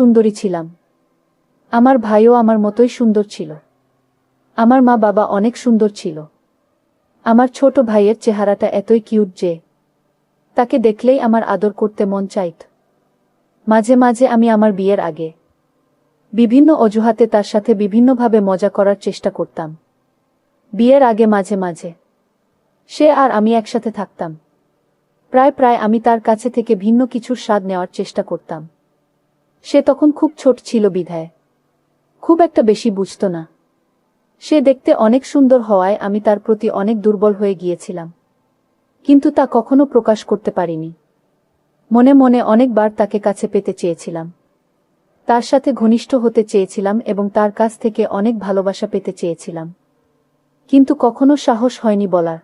সুন্দরী ছিলাম। আমার ভাইও আমার মতোই সুন্দর ছিল। আমার মা বাবা অনেক সুন্দর ছিল। আমার ছোট ভাইয়ের চেহারাটা এতই কিউট যে তাকে দেখলেই আমার আদর করতে মন চাইত। মাঝে মাঝে আমি আমার বিয়ের আগে বিভিন্ন অজুহাতে তার সাথে বিভিন্নভাবে মজা করার চেষ্টা করতাম। বিয়ের আগে মাঝে মাঝে সে আর আমি একসাথে থাকতাম। প্রায় প্রায় আমি তার কাছে থেকে ভিন্ন কিছুর স্বাদ নেওয়ার চেষ্টা করতাম। সে তখন খুব ছোট ছিল বিধায় খুব একটা বেশি বুঝত না। সে দেখতে অনেক সুন্দর হওয়ায় আমি তার প্রতি অনেক দুর্বল হয়ে গিয়েছিলাম, কিন্তু তা কখনো প্রকাশ করতে পারিনি। মনে মনে অনেকবার তাকে কাছে পেতে চেয়েছিলাম, তার সাথে ঘনিষ্ঠ হতে চেয়েছিলাম এবং তার কাছ থেকে অনেক ভালোবাসা পেতে চেয়েছিলাম, কিন্তু কখনো সাহস হয়নি বলার।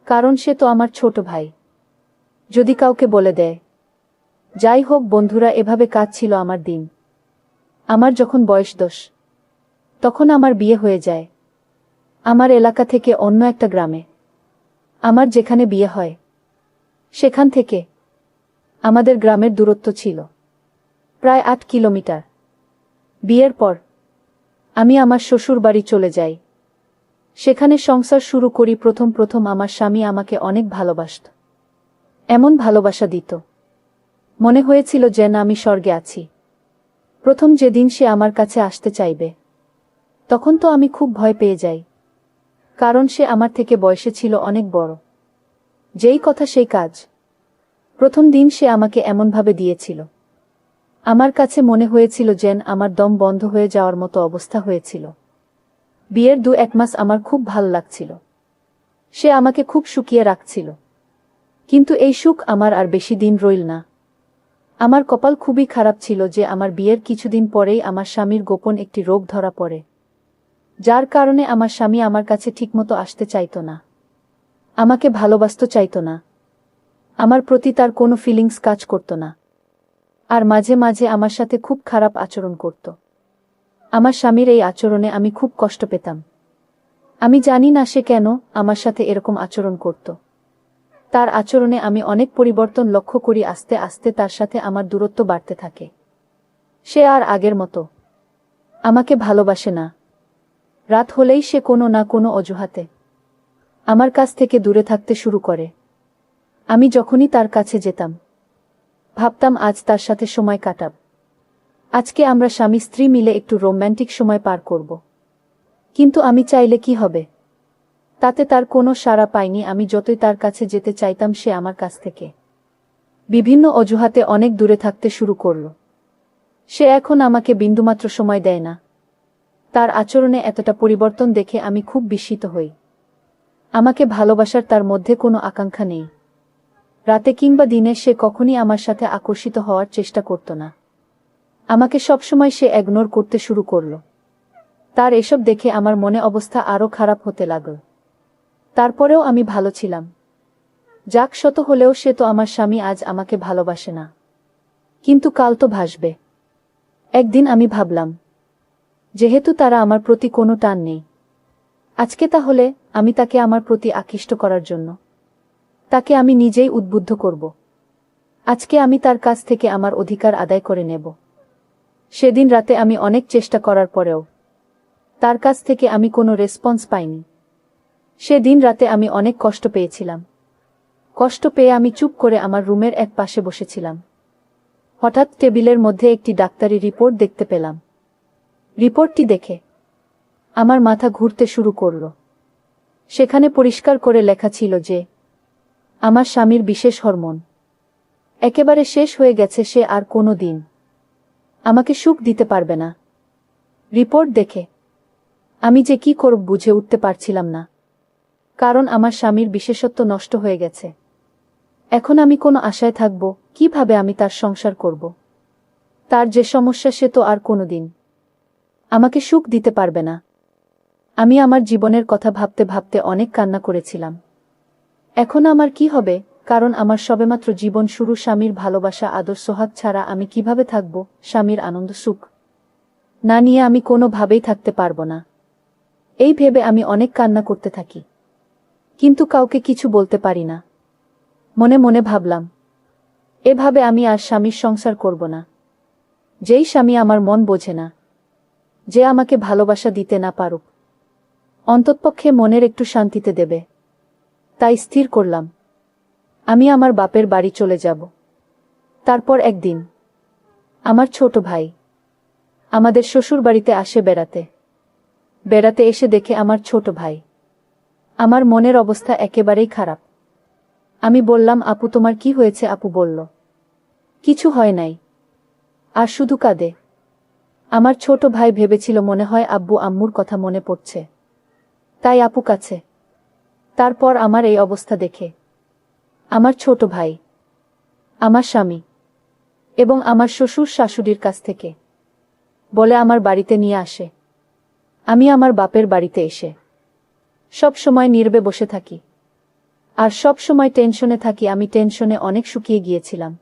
কারণ সে তো আমার ছোট ভাই। যদি কাউকে বলে দেয়। যাই হোক বন্ধুরা, এভাবে কাটছিল আমার দিন। আমার যখন বয়স 10, তখন আমার বিয়ে হয়ে যায় আমার এলাকা থেকে অন্য একটা গ্রামে। আমার যেখানে বিয়ে হয় সেখান থেকে আমাদের গ্রামের দূরত্ব ছিল প্রায় 8 কিলোমিটার। বিয়ের পর আমি আমার শ্বশুর বাড়ি চলে যাই। সেখানে সংসার শুরু করি। প্রথম প্রথম আমার স্বামী আমাকে অনেক ভালোবাসত। এমন ভালোবাসা দিত, মনে হয়েছিল যেন আমি স্বর্গে আছি। প্রথম যেদিন সে আমার কাছে আসতে চাইবে, তখন তো আমি খুব ভয় পেয়ে যাই, কারণ সে আমার থেকে বয়সে ছিল অনেক বড়। যেই কথা সেই কাজ। প্রথম দিন সে আমাকে এমনভাবে দিয়েছিল, আমার কাছে মনে হয়েছিল যেন আমার দম বন্ধ হয়ে যাওয়ার মতো অবস্থা হয়েছিল। বিয়ের 2-1 মাস আমার খুব ভাল লাগছিল। সে আমাকে খুব শুকিয়ে রাখছিল, কিন্তু এই সুখ আমার আর বেশি দিন রইল না। আমার কপাল খুবই খারাপ ছিল যে আমার বিয়ের কিছুদিন পরেই আমার স্বামীর গোপন একটি রোগ ধরা পড়ে, যার কারণে আমার স্বামী আমার কাছে ঠিকমতো আসতে চাইত না, আমাকে ভালোবাসতে চাইত না, আমার প্রতি তার কোনো ফিলিংস কাজ করত না, আর মাঝে মাঝে আমার সাথে খুব খারাপ আচরণ করত। আমার স্বামীর এই আচরণে আমি খুব কষ্ট পেতাম। আমি জানি না সে কেন আমার সাথে এরকম আচরণ করত। তার আচরণে আমি অনেক পরিবর্তন লক্ষ্য করি। আস্তে আস্তে তার সাথে আমার দূরত্ব বাড়তে থাকে। সে আর আগের মতো আমাকে ভালোবাসে না। রাত হলেই সে কোনো না কোনো অজুহাতে আমার কাছ থেকে দূরে থাকতে শুরু করে। আমি যখনই তার কাছে যেতাম, ভাবতাম আজ তার সাথে সময় কাটাব। আজকে আমরা স্বামী স্ত্রী মিলে একটু রোম্যান্টিক সময় পার করব। কিন্তু আমি চাইলে কি হবে? তাতে তার কোনো সাড়া পাইনি। আমি যতই তার কাছে যেতে চাইতাম, সে আমার কাছ থেকে বিভিন্ন অজুহাতে অনেক দূরে থাকতে শুরু করল। সে এখন আমাকে বিন্দুমাত্র সময় দেয় না। তার আচরণে এতটা পরিবর্তন দেখে আমি খুব বিস্মিত হই। আমাকে ভালোবাসার তার মধ্যে কোনো আকাঙ্ক্ষা নেই। রাতে কিংবা দিনে সে কখনই আমার সাথে আকর্ষিত হওয়ার চেষ্টা করত না। আমাকে সবসময় সে ইগনোর করতে শুরু করল। তার এসব দেখে আমার মনে অবস্থা আরও খারাপ হতে লাগল। তারপরেও আমি ভালো ছিলাম। যাক, শত হলেও সে তো আমার স্বামী, আজ আমাকে ভালোবাসে না, কিন্তু কাল তো ভাসবে। একদিন আমি ভাবলাম, যেহেতু তারা আমার প্রতি কোনো টান নেই, আজকে তাহলে আমি তাকে আমার প্রতি আকৃষ্ট করার জন্য তাকে আমি নিজেই উদ্বুদ্ধ করব। আজকে আমি তার কাছ থেকে আমার অধিকার আদায় করে নেব। সেদিন রাতে আমি অনেক চেষ্টা করার পরেও তার কাছ থেকে আমি কোনো রেসপন্স পাইনি। সেদিন রাতে আমি অনেক কষ্ট পেয়েছিলাম। কষ্ট পেয়ে আমি চুপ করে আমার রুমের এক পাশে বসেছিলাম। হঠাৎ টেবিলের মধ্যে একটি ডাক্তারি রিপোর্ট দেখতে পেলাম। রিপোর্টটি দেখে আমার মাথা ঘুরতে শুরু করল। সেখানে পরিষ্কার করে লেখা ছিল যে আমার স্বামীর বিশেষ হরমোন একেবারে শেষ হয়ে গেছে। সে আর কোনো দিন আমাকে সুখ দিতে পারবে না। রিপোর্ট দেখে আমি যে কি করব বুঝে উঠতে পারছিলাম না, কারণ আমার স্বামীর বিশেষত্ব নষ্ট হয়ে গেছে। এখন আমি কোনো আশায় থাকব? কিভাবে আমি তার সংসার করব? তার যে সমস্যা, সে তো আর কোনোদিন আমাকে সুখ দিতে পারবে না। আমি আমার জীবনের কথা ভাবতে ভাবতে অনেক কান্না করেছিলাম। এখন আমার কি হবে? কারণ আমার সবেমাত্র জীবন শুরু। স্বামীর ভালোবাসা, আদর, সোহাগ ছাড়া আমি কিভাবে থাকব? স্বামীর আনন্দ সুখ না নিয়ে আমি কোনোভাবেই থাকতে পারব না। এই ভেবে আমি অনেক কান্না করতে থাকি, কিন্তু কাউকে কিছু বলতে পারি না। মনে মনে ভাবলাম, এভাবে আমি আর স্বামীর সংসার করব না। যেই স্বামী আমার মন বোঝে না, যে আমাকে ভালোবাসা দিতে না পারুক, অন্ততপক্ষে মনের একটু শান্তিতে দেবে, তাই স্থির করলাম আমি আমার বাপের বাড়ি চলে যাব। তারপর একদিন আমার ছোট ভাই আমাদের শ্বশুর বাড়িতে আসে বেড়াতে এসে দেখে আমার ছোট ভাই। আমার মনের অবস্থা একেবারেই খারাপ। আমি বললাম, আপু তোমার কি হয়েছে? আপু বলল, কিছু হয় নাই, আর শুধু কাঁদে। আমার ছোট ভাই ভেবেছিল মনে হয় আব্বু আম্মুর কথা মনে পড়ছে, তাই আপু কাছে। তারপর আমার এই অবস্থা দেখে আমার ছোট ভাই, আমার স্বামী এবং আমার শ্বশুর শাশুড়ির কাছ থেকে বলে আমার বাড়িতে নিয়ে আসে। আমি আমার বাপের বাড়িতে এসে সব সময় নীরবে বসে থাকি, আর সব সময় টেনশনে থাকি। আমি টেনশনে অনেক শুকিয়ে গিয়েছিলাম।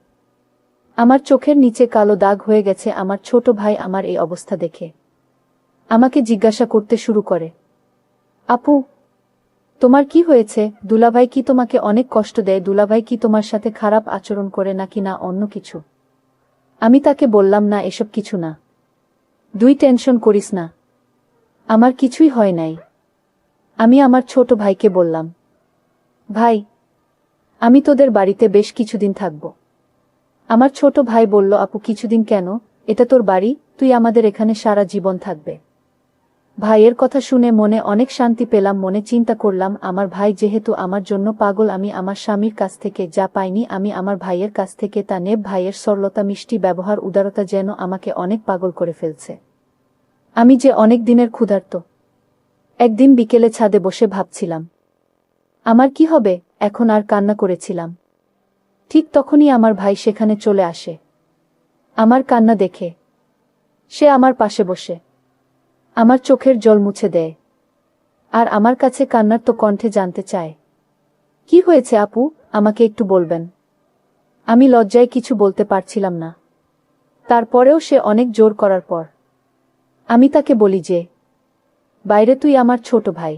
আমার চোখের নিচে কালো দাগ হয়ে গেছে। আমার ছোট ভাই আমার এই অবস্থা দেখে আমাকে জিজ্ঞাসা করতে শুরু করে, আপু তোমার কি হয়েছে? দুলাভাই কি তোমাকে অনেক কষ্ট দেয়? দুলাভাই কি তোমার সাথে খারাপ আচরণ করে নাকি না অন্য কিছু? আমি তাকে বললাম, না, এসব কিছু না, টেনশন করিস না, আমার কিছুই হয় নাই। আমি আমার ছোট ভাইকে বললাম, ভাই আমি তোদের বাড়িতে বেশ কিছুদিন থাকব। আমার ছোট ভাই বলল, আপু কিছুদিন কেন? এটা তোর বাড়ি, তুই আমাদের এখানে সারা জীবন থাকবে। ভাইয়ের কথা শুনে মনে অনেক শান্তি পেলাম। মনে চিন্তা করলাম, আমার ভাই যেহেতু আমার জন্য পাগল, আমি আমার স্বামীর কাছ থেকে যা পাইনি আমি আমার ভাইয়ের কাছ থেকে তা নেব। ভাইয়ের সরলতা, মিষ্টি ব্যবহার, উদারতা যেন আমাকে অনেক পাগল করে ফেলছে। আমি যে অনেক দিনের ক্ষুধার্ত। একদিন বিকেলে ছাদে বসে ভাবছিলাম আমার কি হবে এখন, আর কান্না করেছিলাম। ঠিক তখনই আমার ভাই সেখানে চলে আসে। আমার কান্না দেখে সে আমার পাশে বসে আমার চোখের জল মুছে দেয়, আর আমার কাছে কান্নার তো কণ্ঠে জানতে চায়, কি হয়েছে আপু, আমাকে একটু বলবেন? আমি লজ্জায় কিছু বলতে পারছিলাম না। তারপরেও সে অনেক জোর করার পর আমি তাকে বলি যে, বাইরে তুই আমার ছোট ভাই,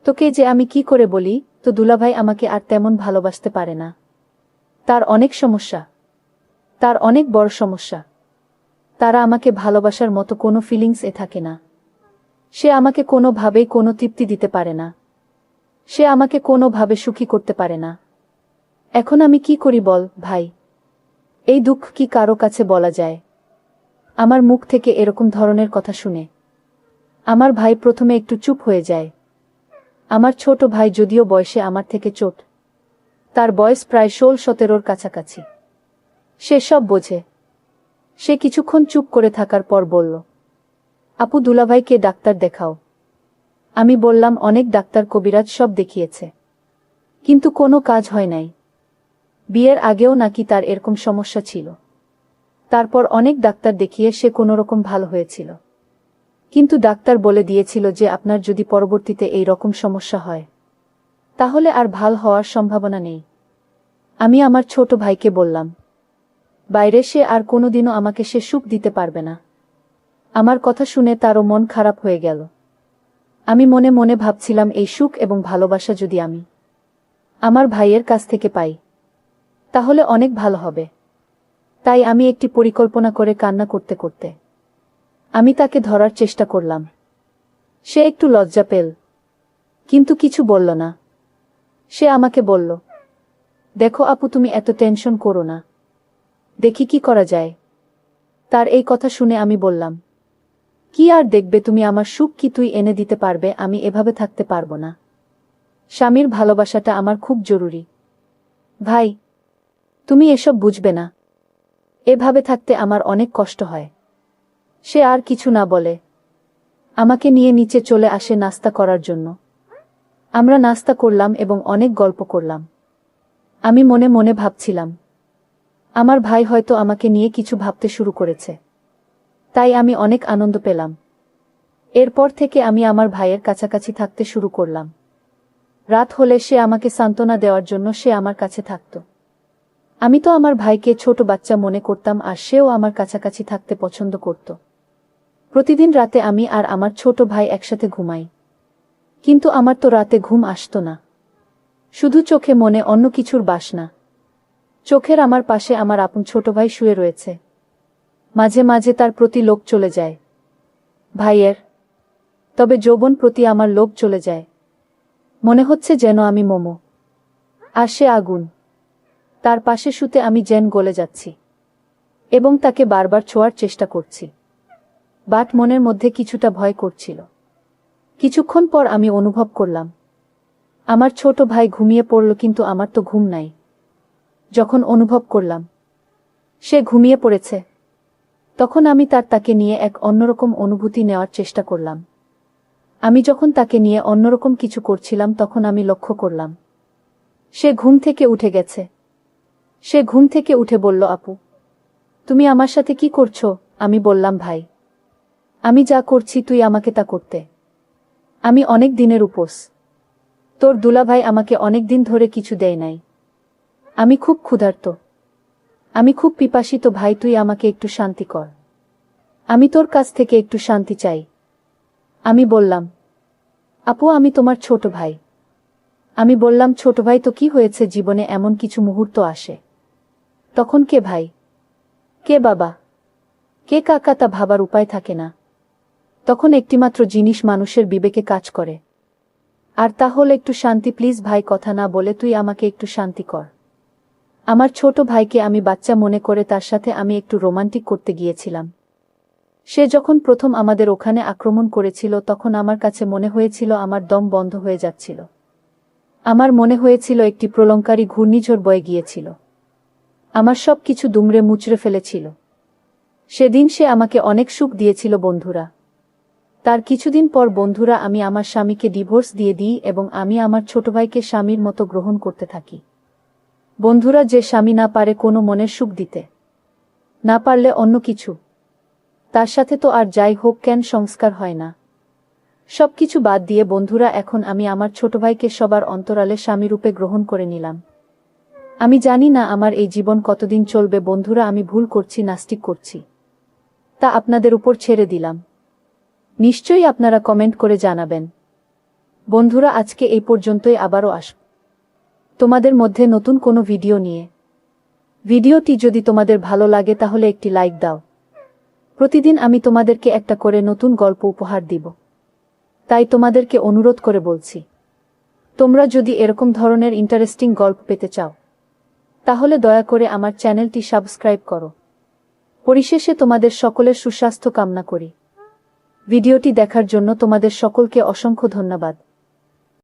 তোকে যে আমি কি করে বলি? তো দুলাভাই আমাকে আর তেমন ভালোবাসতে পারে না, তার অনেক সমস্যা, তার অনেক বড় সমস্যা। তারা আমাকে ভালোবাসার মতো কোনো ফিলিংস থাকে না। সে আমাকে কোনোভাবেই কোনো তৃপ্তি দিতে পারে না, সে আমাকে কোনোভাবে সুখী করতে পারে না। এখন আমি কি করি বল ভাই? এই দুঃখ কি কারো কাছে বলা যায়? আমার মুখ থেকে এরকম ধরনের কথা শুনে আমার ভাই প্রথমে একটু চুপ হয়ে যায়। আমার ছোট ভাই যদিও বয়সে আমার থেকে ছোট, তার বয়স প্রায় 16-17 কাছাকাছি। সে সব বোঝে। সে কিছুক্ষণ চুপ করে থাকার পর বলল, আপু দুলাভাইকে ডাক্তার দেখাও। আমি বললাম, অনেক ডাক্তার কবিরাজ সব দেখিয়েছে, কিন্তু কোনো কাজ হয় নাই। বিয়ের আগেও নাকি তার এরকম সমস্যা ছিল। তারপর অনেক ডাক্তার দেখিয়ে সে কোনোরকম ভালো হয়েছিল, কিন্তু ডাক্তার বলে দিয়েছিল যে আপনার যদি পরবর্তীতে এই রকম সমস্যা হয় তাহলে আর ভাল হওয়ার সম্ভাবনা নেই। আমি আমার ছোট ভাইকে বললাম, বাইরে সে আর কোনোদিনও আমাকে সে সুখ দিতে পারবে না। আমার কথা শুনে তারও মন খারাপ হয়ে গেল। আমি মনে মনে ভাবছিলাম, এই সুখ এবং ভালোবাসা যদি আমি আমার ভাইয়ের কাছ থেকে পাই তাহলে অনেক ভালো হবে। তাই আমি একটি পরিকল্পনা করে কান্না করতে করতে আমি তাকে ধরার চেষ্টা করলাম। সে একটু লজ্জা পেল, কিন্তু কিছু বলল না। সে আমাকে বলল, দেখো আপু তুমি এত টেনশন করো না, দেখি কি করা যায়। তার এই কথা শুনে আমি বললাম, কি আর দেখবে তুমি, আমার সুখ কি তুই এনে দিতে পারবে? আমি এভাবে থাকতে পারবো না। স্বামীর ভালোবাসাটা আমার খুব জরুরি। ভাই তুমি এসব বুঝবে না, এভাবে থাকতে আমার অনেক কষ্ট হয়। সে আর কিছু না বলে আমাকে নিয়ে নিচে চলে আসে নাস্তা করার জন্য। আমরা নাস্তা করলাম এবং অনেক গল্প করলাম। আমি মনে মনে ভাবছিলাম, আমার ভাই হয়তো আমাকে নিয়ে কিছু ভাবতে শুরু করেছে, তাই আমি অনেক আনন্দ পেলাম। এরপর থেকে আমি আমার ভাইয়ের কাছাকাছি থাকতে শুরু করলাম। রাত হলে সে আমাকে সান্ত্বনা দেওয়ার জন্য সে আমার কাছে থাকত। আমি তো আমার ভাইকে ছোট বাচ্চা মনে করতাম, আর সেও আমার কাছাকাছি থাকতে পছন্দ করত। প্রতিদিন রাতে আমি আর আমার ছোট ভাই একসাথে ঘুমাই, কিন্তু আমার তো রাতে ঘুম আসতো না। শুধু চোখে মনে অন্য কিছুর বাসনা। চোখের আমার পাশে আমার আপন ছোট ভাই শুয়ে রয়েছে। মাঝে মাঝে তার প্রতি লোভ চলে যায় ভাইয়ের, তবে যৌবন প্রতি আমার লোভ চলে যায়। মনে হচ্ছে যেন আমি মোমো, আর সে আগুন। তার পাশে শুতে আমি যেন গলে যাচ্ছি এবং তাকে বারবার ছোঁয়ার চেষ্টা করছি, বাট মনের মধ্যে কিছুটা ভয় করছিল। কিছুক্ষণ পর আমি অনুভব করলাম আমার ছোট ভাই ঘুমিয়ে পড়ল, কিন্তু আমার তো ঘুম নাই। যখন অনুভব করলাম সে ঘুমিয়ে পড়েছে, তখন আমি তাকে নিয়ে এক অন্যরকম অনুভূতি নেওয়ার চেষ্টা করলাম। আমি যখন তাকে নিয়ে অন্যরকম কিছু করছিলাম, তখন আমি লক্ষ্য করলাম সে ঘুম থেকে উঠে গেছে। সে ঘুম থেকে উঠে বলল, আপু, তুমি আমার সাথে কি করছো? আমি বললাম, ভাই, আমি যা করছি তুই আমাকে তা করতে। আমি অনেক দিনের উপোস। তোর দুলাভাই আমাকে অনেক দিন ধরে কিছু দেয় নাই। আমি খুব ক্ষুধার্ত, আমি খুব পিপাসিত। ভাই, তুই আমাকে একটু শান্তি কর। আমি তোর কাছ থেকে একটু শান্তি চাই। আমি বললাম, আপু, আমি তোমার ছোট ভাই। আমি বললাম, ছোট ভাই তো কি হয়েছে? জীবনে এমন কিছু মুহূর্ত আসে, তখন কে ভাই, কে বাবা, কে কাকা তা ভাবার উপায় থাকে না। তখন একটিমাত্র জিনিস মানুষের বিবেকে কাজ করে, আর তা হল একটু শান্তি। প্লিজ ভাই, কথা না বলে তুই আমাকে একটু শান্তি কর। আমার ছোট ভাইকে আমি বাচ্চা মনে করে তার সাথে আমি একটু রোমান্টিক করতে গিয়েছিলাম। সে যখন প্রথম আমাদের ওখানে আক্রমণ করেছিল, তখন আমার কাছে মনে হয়েছিল আমার দম বন্ধ হয়ে যাচ্ছিল। আমার মনে হয়েছিল একটি প্রলয়ঙ্কারী ঘূর্ণিঝড় বয়ে গিয়েছিল, আমার সব কিছু দুমড়ে মুচড়ে ফেলেছিল। সেদিন সে আমাকে অনেক সুখ দিয়েছিল বন্ধুরা। তার কিছুদিন পর বন্ধুরা আমি আমার স্বামীকে ডিভোর্স দিয়ে দিই এবং আমি আমার ছোট ভাইকে স্বামীর মতো গ্রহণ করতে থাকি। বন্ধুরা, যে স্বামী না পারে কোনো মনের সুখ দিতে, না পারলে অন্য কিছু, তার সাথে তো আর যাই হোক কেন সংস্কার হয় না। সবকিছু বাদ দিয়ে বন্ধুরা, এখন আমি আমার ছোট ভাইকে সবার অন্তরালে স্বামীরূপে গ্রহণ করে নিলাম। আমি জানি না আমার এই জীবন কতদিন চলবে বন্ধুরা। আমি ভুল করছি, নাস্তিক করছি, তা আপনাদের উপর ছেড়ে দিলাম। নিশ্চয়ই আপনারা কমেন্ট করে জানাবেন। বন্ধুরা, আজকে এই পর্যন্তই। আবারও আসব তোমাদের মধ্যে নতুন কোনো ভিডিও নিয়ে। ভিডিওটি যদি তোমাদের ভালো লাগে তাহলে একটি লাইক দাও। প্রতিদিন আমি তোমাদেরকে একটা করে নতুন গল্প উপহার দিব, তাই তোমাদেরকে অনুরোধ করে বলছি, তোমরা যদি এরকম ধরনের ইন্টারেস্টিং গল্প পেতে চাও তাহলে দয়া করে আমার চ্যানেলটি সাবস্ক্রাইব করো। পরিশেষে তোমাদের সকলের সুস্বাস্থ্য কামনা করি। ভিডিওটি দেখার জন্য তোমাদের সকলকে অসংখ্য ধন্যবাদ।